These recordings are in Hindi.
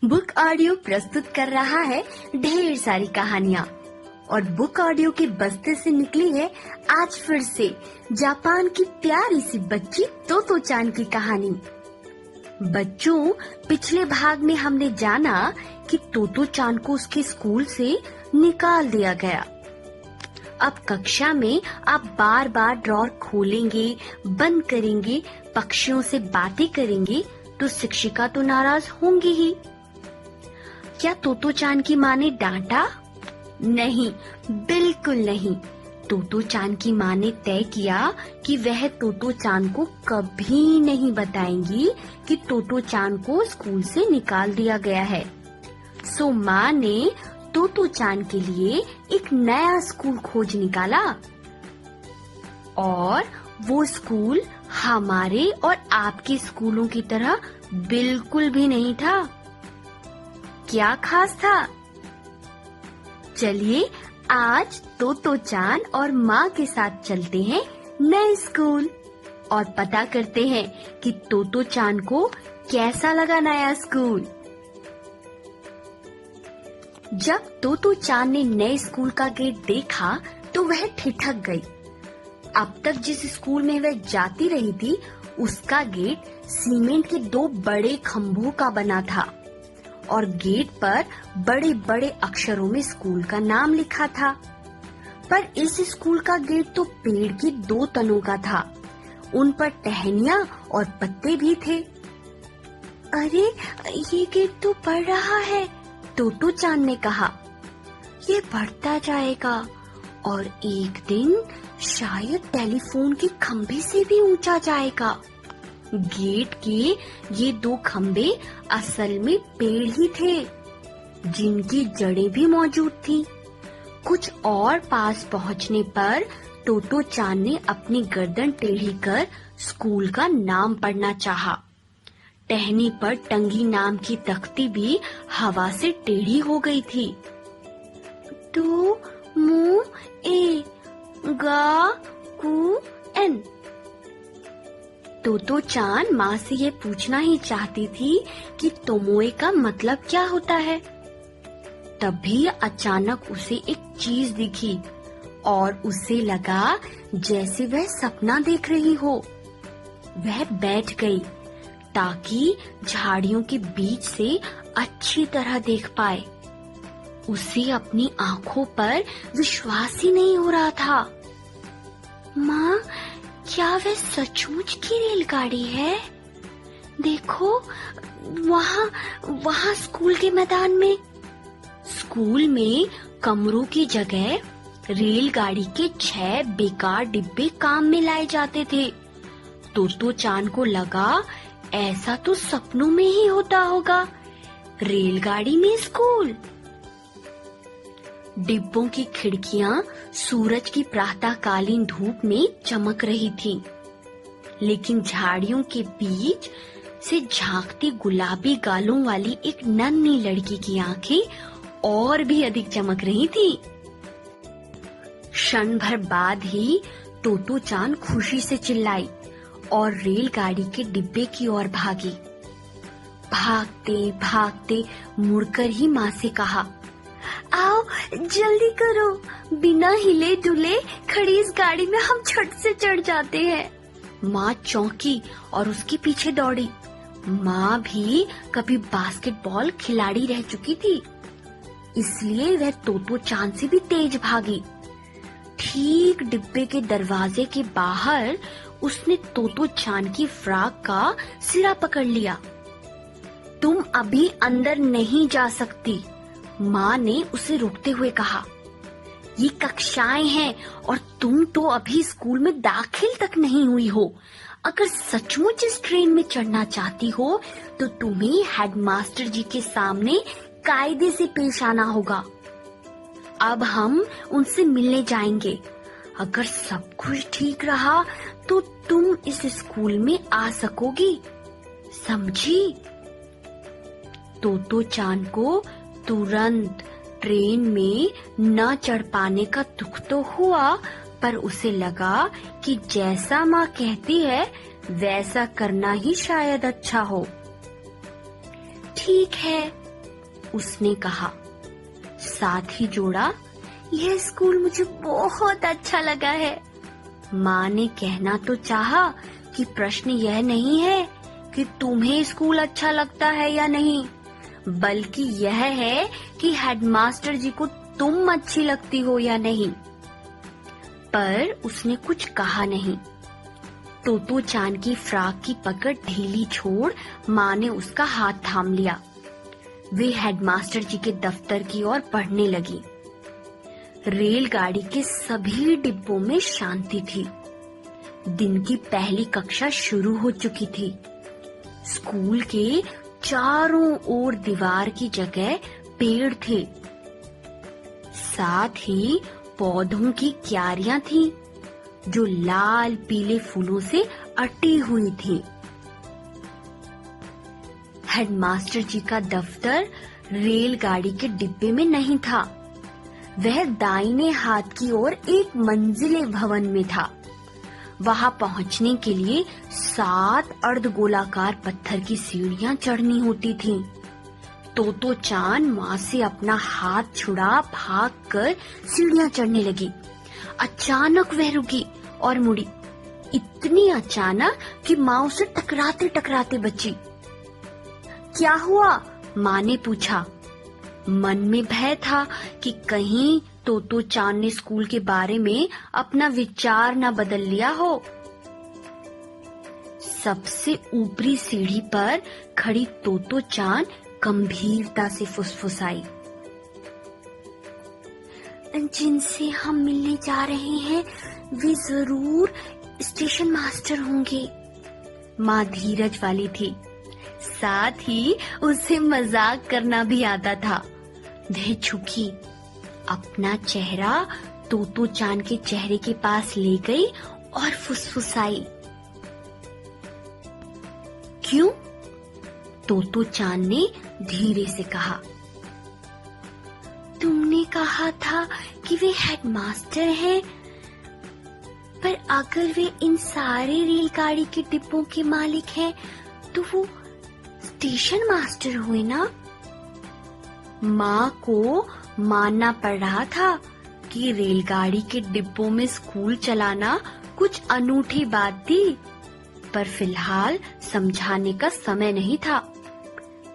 बुक ऑडियो प्रस्तुत कर रहा है ढेर सारी कहानियाँ और बुक ऑडियो के बस्ते से निकली है आज फिर से जापान की प्यारी सी बच्ची तोतो चान की कहानी। बच्चों, पिछले भाग में हमने जाना कि तोतो चान को उसके स्कूल से निकाल दिया गया। अब कक्षा में आप बार बार ड्रॉर खोलेंगे, बंद करेंगे, पक्षियों से बातें करेंगे तो शिक्षिका तो नाराज होंगी ही। क्या तोतो चान की माँ ने डांटा? नहीं, बिल्कुल नहीं। तोतो चान की माँ ने तय किया कि वह तोतो चान को कभी नहीं बताएंगी कि तोतो चान को स्कूल से निकाल दिया गया है। सो माँ ने तोतो चान के लिए एक नया स्कूल खोज निकाला और वो स्कूल हमारे और आपके स्कूलों की तरह बिल्कुल भी नहीं था। क्या खास था? चलिए आज तोतो चान और माँ के साथ चलते हैं नए स्कूल और पता करते हैं कि तोतो चान को कैसा लगा नया स्कूल। जब तोतो चान ने नए स्कूल का गेट देखा तो वह ठिठक गई। अब तक जिस स्कूल में वह जाती रही थी उसका गेट सीमेंट के 2 बड़े खंभों का बना था और गेट पर बड़े बड़े अक्षरों में स्कूल का नाम लिखा था। पर इस स्कूल का गेट तो पेड़ के 2 तनों का था। उन पर टहनियाँ और पत्ते भी थे। अरे, ये गेट तो बढ़ रहा है, तोतो चान ने कहा। ये बढ़ता जाएगा और एक दिन शायद टेलीफोन के खंभे से भी ऊंचा जाएगा। गेट के ये 2 खंभे असल में पेड़ ही थे जिनकी जड़ें भी मौजूद थी। कुछ और पास पहुंचने पर तोतो चान ने अपनी गर्दन टेढ़ी कर स्कूल का नाम पढ़ना चाहा। टहनी पर टंगी नाम की तख्ती भी हवा से टेढ़ी हो गई थी। तो मु ए गा कु एन। तोतो चान माँ से ये पूछना ही चाहती थी कि तोमोए का मतलब क्या होता है। तभी अचानक उसे एक चीज दिखी और उसे लगा जैसे वह सपना देख रही हो। वह बैठ गई ताकि झाड़ियों के बीच से अच्छी तरह देख पाए। उसे अपनी आँखों पर विश्वास ही नहीं हो रहा था। माँ, क्या वह सचमुच की रेलगाड़ी है? देखो, वहाँ स्कूल के मैदान में। स्कूल में कमरों की जगह रेलगाड़ी के 6 बेकार डिब्बे काम में लाए जाते थे। तोतो चान को लगा ऐसा तो सपनों में ही होता होगा, रेलगाड़ी में स्कूल। डिब्बों की खिड़कियां सूरज की प्रातःकालीन धूप में चमक रही थीं, लेकिन झाड़ियों के बीच से झांकती गुलाबी गालों वाली एक नन्ही लड़की की आंखें और भी अधिक चमक रही थीं। क्षण भर बाद ही तोतो चान खुशी से चिल्लाई और रेलगाड़ी के डिब्बे की ओर भागी। भागते भागते मुड़कर ही माँ से कहा, आओ जल्दी करो, बिना हिले डुले खड़ी इस गाड़ी में हम झट से चढ़ जाते हैं। माँ चौंकी और उसके पीछे दौड़ी। माँ भी कभी बास्केटबॉल खिलाड़ी रह चुकी थी, इसलिए वह तोतो चान से भी तेज भागी। ठीक डिब्बे के दरवाजे के बाहर उसने तोतो चान की फ्रॉक का सिरा पकड़ लिया। तुम अभी अंदर नहीं जा सकती, माँ ने उसे रोकते हुए कहा। ये कक्षाएं हैं और तुम तो अभी स्कूल में दाखिल तक नहीं हुई हो। अगर सचमुच इस ट्रेन में चढ़ना चाहती हो तो तुम्हें हेडमास्टर जी के सामने कायदे से पेश आना होगा। अब हम उनसे मिलने जाएंगे। अगर सब कुछ ठीक रहा तो तुम इस स्कूल में आ सकोगी, समझी? तोतो चान को तुरंत ट्रेन में न चढ़ पाने का दुख तो हुआ, पर उसे लगा कि जैसा माँ कहती है वैसा करना ही शायद अच्छा हो। ठीक है, उसने कहा। साथ ही जोड़ा, यह स्कूल मुझे बहुत अच्छा लगा है। माँ ने कहना तो चाहा कि प्रश्न यह नहीं है कि तुम्हें स्कूल अच्छा लगता है या नहीं, बल्कि यह है कि हेडमास्टर जी को तुम अच्छी लगती हो या नहीं। पर उसने कुछ कहा नहीं। तोतो चान की फ्रॉक की पकड़ ढीली छोड़ माँ ने उसका हाथ थाम लिया। वे हेडमास्टर जी के दफ्तर की ओर बढ़ने लगी। रेलगाड़ी के सभी डिब्बों में शांति थी। दिन की पहली कक्षा शुरू हो चुकी थी। स्कूल के चारों ओर दीवार की जगह पेड़ थे। साथ ही पौधों की क्यारियां थीं, जो लाल पीले फूलों से अटी हुई थी। हेडमास्टर जी का दफ्तर रेलगाड़ी के डिब्बे में नहीं था। वह दाहिने हाथ की ओर एक मंजिले भवन में था। वहां पहुंचने के लिए 7 अर्धगोलाकार पत्थर की सीढ़ियां चढ़नी होती थीं। तोतो चान माँ से अपना हाथ छुड़ा भागकर सीढ़ियां चढ़ने लगी। अचानक वह रुकी और मुड़ी, इतनी अचानक कि माँ उसे टकराते टकराते बची। क्या हुआ? माँ ने पूछा। मन में भय था कि कहीं तोतो चान ने स्कूल के बारे में अपना विचार न बदल लिया हो। सबसे ऊपरी सीढ़ी पर खड़ी तोतो चान गंभीरता से फुसफुसाई, जिनसे हम मिलने जा रहे हैं वे जरूर स्टेशन मास्टर होंगे। माँ धीरज वाली थी, साथ ही उसे मजाक करना भी आता था। वह झुकी, अपना चेहरा तोतो चान के चेहरे के पास ले गई और फुसफुसाई। क्यों? तोतो चान ने धीरे से कहा। तुमने कहा था कि वे हेडमास्टर हैं, पर अगर वे इन सारे रेलगाड़ी के डिब्बों के मालिक हैं, तो वो स्टेशन मास्टर हुए ना? माँ को मानना पड़ रहा था कि रेलगाड़ी के डिब्बों में स्कूल चलाना कुछ अनूठी बात थी, पर फिलहाल समझाने का समय नहीं था।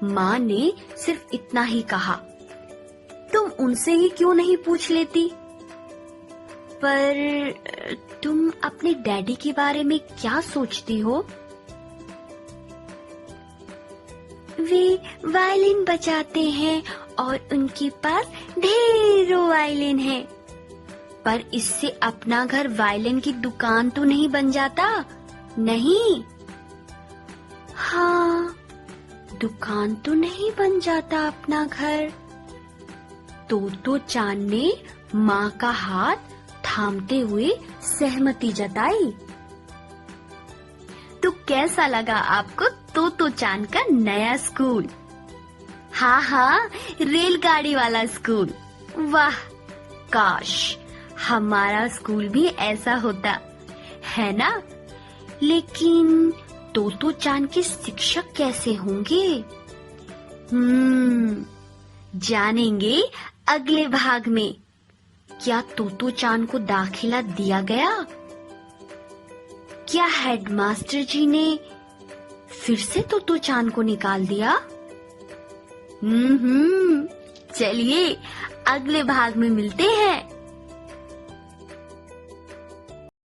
माँ ने सिर्फ इतना ही कहा, तुम उनसे ही क्यों नहीं पूछ लेती? पर तुम अपने डैडी के बारे में क्या सोचती हो? वे वायलिन बजाते हैं और उनके पास ढेरों वायलिन हैं। पर इससे अपना घर वायलिन की दुकान तो नहीं बन जाता? नहीं। हाँ, दुकान तो नहीं बन जाता अपना घर। तोतो चान ने माँ का हाथ थामते हुए सहमति जताई। तो कैसा लगा आपको तोतो चान का नया स्कूल? हाँ हाँ, रेलगाड़ी वाला स्कूल। वाह, काश हमारा स्कूल भी ऐसा होता, है ना? लेकिन तोतो चान के शिक्षक कैसे होंगे? जानेंगे अगले भाग में। क्या तोतो चान को दाखिला दिया गया? क्या हेडमास्टर जी ने फिर से तोतो चान को निकाल दिया? चलिए अगले भाग में मिलते हैं।